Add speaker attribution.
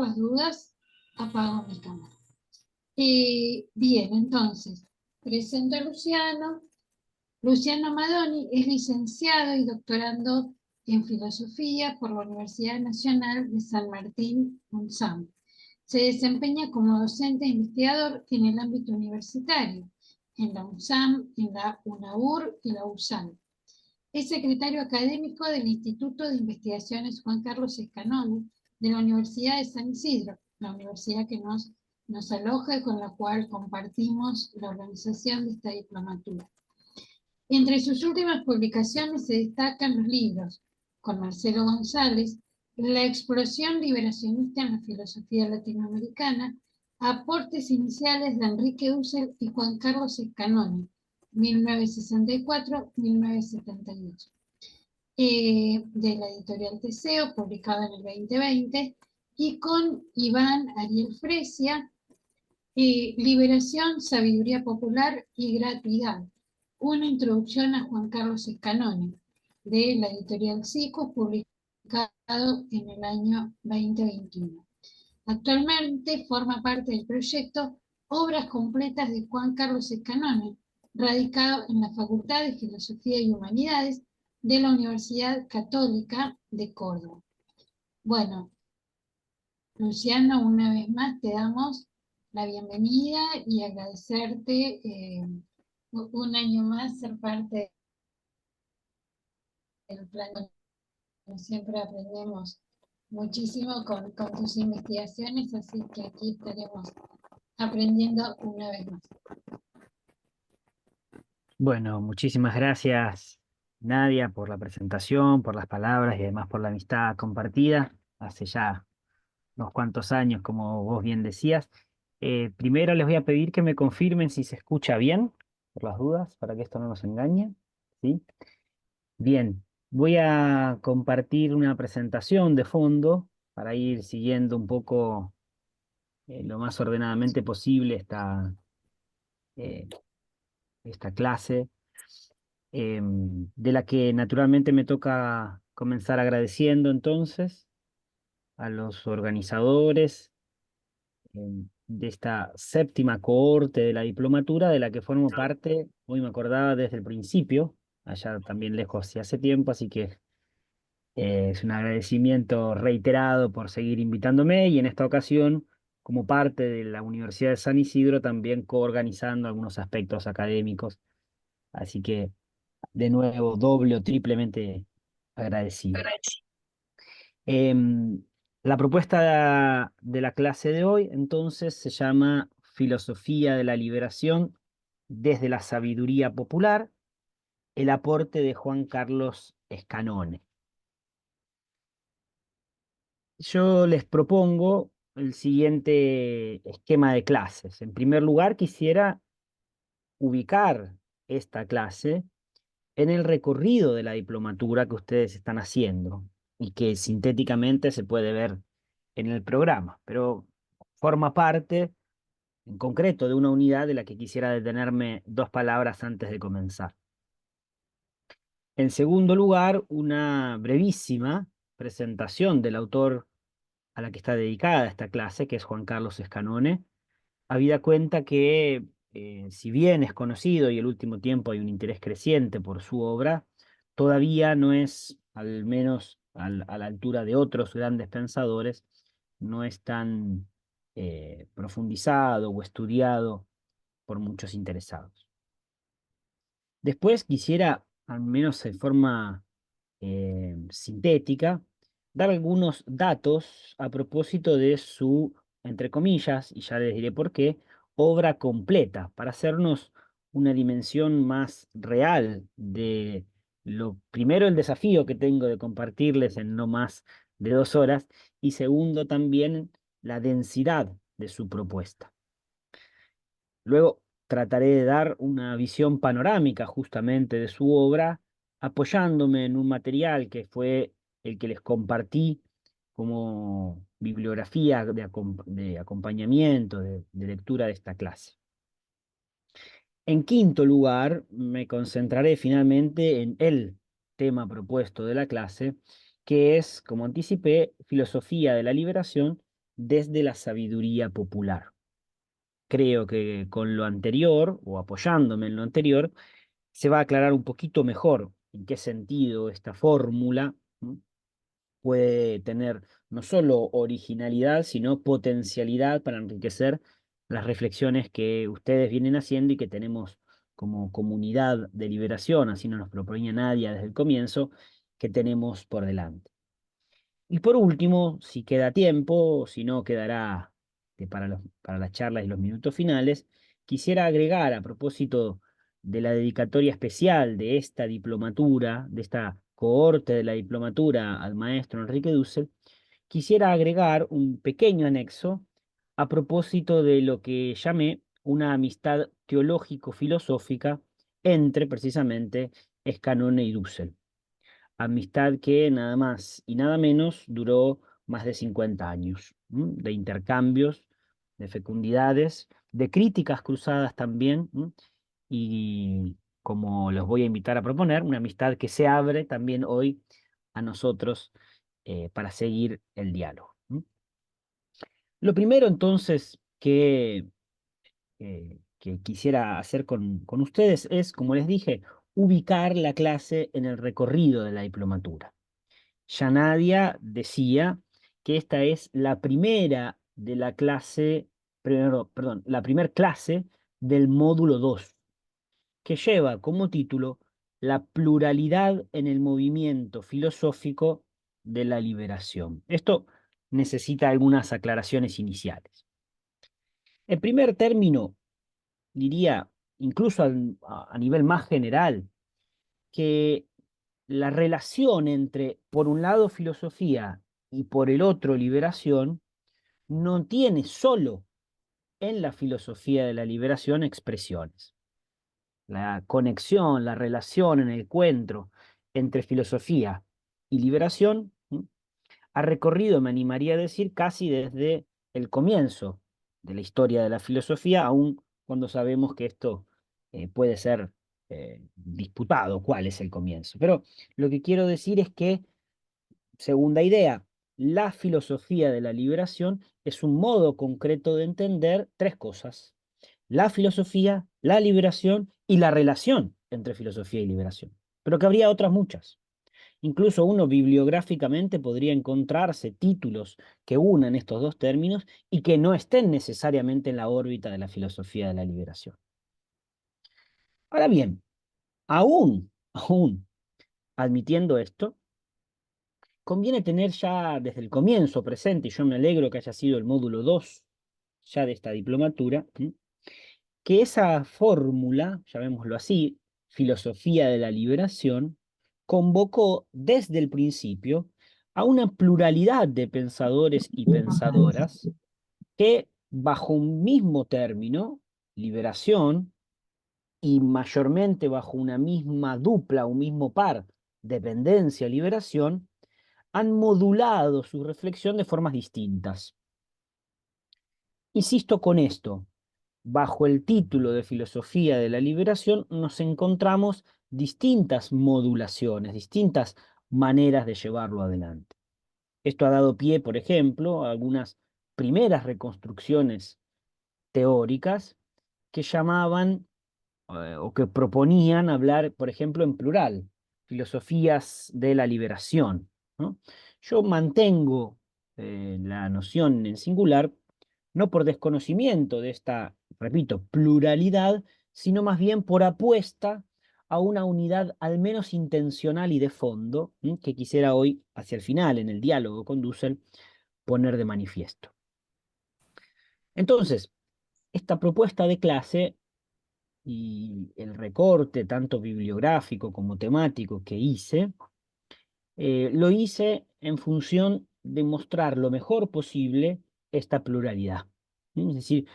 Speaker 1: las dudas, apago mi cámara. Bien, entonces, presento a Luciano. Luciano Madoni es licenciado y doctorando en Filosofía por la Universidad Nacional de San Martín, UNSAM. Se desempeña como docente e investigador en el ámbito universitario, en la UNSAM, en la UNAUR y la USAM. Es secretario académico del Instituto de Investigaciones Juan Carlos Escanone de la Universidad de San Isidro, la universidad que nos aloja y con la cual compartimos la organización de esta diplomatura. Entre sus últimas publicaciones se destacan los libros, con Marcelo González, La explosión liberacionista en la filosofía latinoamericana, Aportes iniciales de Enrique Dussel y Juan Carlos Escanone, 1964-1978, de la editorial Teseo, publicado en el 2020, y con Iván Ariel Fresia, Liberación, Sabiduría Popular y Gratuidad, una introducción a Juan Carlos Escanone, de la editorial Psico, publicado en el año 2021. Actualmente forma parte del proyecto Obras Completas de Juan Carlos Escanone, radicado en la Facultad de Filosofía y Humanidades de la Universidad Católica de Córdoba. Bueno, Luciano, una vez más te damos la bienvenida y agradecerte un año más ser parte del plan. Como siempre aprendemos muchísimo con tus investigaciones, así que aquí estaremos aprendiendo una vez más.
Speaker 2: Bueno, muchísimas gracias, Nadia, por la presentación, por las palabras y además por la amistad compartida hace ya unos cuantos años, como vos bien decías. Primero les voy a pedir que me confirmen si se escucha bien, por las dudas, para que esto no nos engañe. ¿Sí? Bien, voy a compartir una presentación de fondo para ir siguiendo un poco lo más ordenadamente posible eh, esta clase. De la que naturalmente me toca comenzar agradeciendo entonces a los organizadores de esta séptima cohorte de la diplomatura, de la que formo parte. Hoy me acordaba desde el principio, allá también lejos y hace tiempo, así que es un agradecimiento reiterado por seguir invitándome y en esta ocasión, como parte de la Universidad de San Isidro, también coorganizando algunos aspectos académicos. Así que de nuevo, doble o triplemente agradecido. Em, la propuesta de la clase de hoy, entonces, se llama Filosofía de la Liberación desde la Sabiduría Popular, el aporte de Juan Carlos Escanone. Yo les propongo el siguiente esquema de clases. En primer lugar, quisiera ubicar esta clase en el recorrido de la diplomatura que ustedes están haciendo y que sintéticamente se puede ver en el programa, pero forma parte en concreto de una unidad de la que quisiera detenerme dos palabras antes de comenzar. En segundo lugar, una brevísima presentación del autor a la que está dedicada esta clase, que es Juan Carlos Escanone, habida cuenta que, si bien es conocido y el último tiempo hay un interés creciente por su obra, todavía no es, al menos a la altura de otros grandes pensadores, no es tan profundizado o estudiado por muchos interesados. Después quisiera, al menos de forma sintética, dar algunos datos a propósito de su, entre comillas, y ya les diré por qué, obra completa, para hacernos una dimensión más real de lo primero, el desafío que tengo de compartirles en no más de 2 horas, y segundo, también la densidad de su propuesta. Luego trataré de dar una visión panorámica justamente de su obra, apoyándome en un material que fue el que les compartí como bibliografía de acompañamiento, de lectura de esta clase. En quinto lugar, me concentraré finalmente en el tema propuesto de la clase, que es, como anticipé, filosofía de la liberación desde la sabiduría popular. Creo que con lo anterior, o apoyándome en lo anterior, se va a aclarar un poquito mejor en qué sentido esta fórmula puede tener no solo originalidad, sino potencialidad para enriquecer las reflexiones que ustedes vienen haciendo y que tenemos como comunidad de liberación, así no nos proponía nadie desde el comienzo, que tenemos por delante. Y por último, si queda tiempo, si no quedará para las charlas y los minutos finales, quisiera agregar a propósito de la dedicatoria especial de esta diplomatura, de esta cohorte de la diplomatura al maestro Enrique Dussel, quisiera agregar un pequeño anexo a propósito de lo que llamé una amistad teológico-filosófica entre precisamente Scanone y Dussel. Amistad que nada más y nada menos duró más de 50 años, de intercambios, de fecundidades, de críticas cruzadas también, y como los voy a invitar a proponer, una amistad que se abre también hoy a nosotros para seguir el diálogo. Lo primero entonces que quisiera hacer con ustedes es, como les dije, ubicar la clase en el recorrido de la diplomatura. Ya Nadia decía que esta es la primera de la clase, perdón, la primera clase del módulo 2, que lleva como título La pluralidad en el movimiento filosófico de la liberación. Esto necesita algunas aclaraciones iniciales. En primer término, diría, incluso a nivel más general, que la relación entre, por un lado, filosofía y por el otro, liberación, no tiene solo en la filosofía de la liberación expresiones. La conexión, la relación en el encuentro entre filosofía y liberación ha recorrido, me animaría a decir, casi desde el comienzo de la historia de la filosofía, aun cuando sabemos que esto puede ser disputado, cuál es el comienzo. Pero lo que quiero decir es que, segunda idea, la filosofía de la liberación es un modo concreto de entender tres cosas: la filosofía, la liberación y la relación entre filosofía y liberación. Pero que habría otras muchas. Incluso uno bibliográficamente podría encontrarse títulos que unan estos dos términos y que no estén necesariamente en la órbita de la filosofía de la liberación. Ahora bien, aún admitiendo esto, conviene tener ya desde el comienzo presente, y yo me alegro que haya sido el módulo 2 ya de esta diplomatura, que esa fórmula, llamémoslo así, filosofía de la liberación, convocó desde el principio a una pluralidad de pensadores y pensadoras que, bajo un mismo término, liberación, y mayormente bajo una misma dupla, un mismo par, dependencia, liberación, han modulado su reflexión de formas distintas. Insisto con esto: bajo el título de Filosofía de la Liberación nos encontramos distintas modulaciones, distintas maneras de llevarlo adelante. Esto ha dado pie, por ejemplo, a algunas primeras reconstrucciones teóricas que llamaban o que proponían hablar, por ejemplo, en plural, filosofías de la liberación, ¿no? Yo mantengo la noción en singular, no por desconocimiento de esta, repito, pluralidad, sino más bien por apuesta a una unidad al menos intencional y de fondo, que quisiera hoy, hacia el final, en el diálogo con Dussel, poner de manifiesto. Entonces, esta propuesta de clase y el recorte, tanto bibliográfico como temático, que hice, lo hice en función de mostrar lo mejor posible esta pluralidad. Es decir,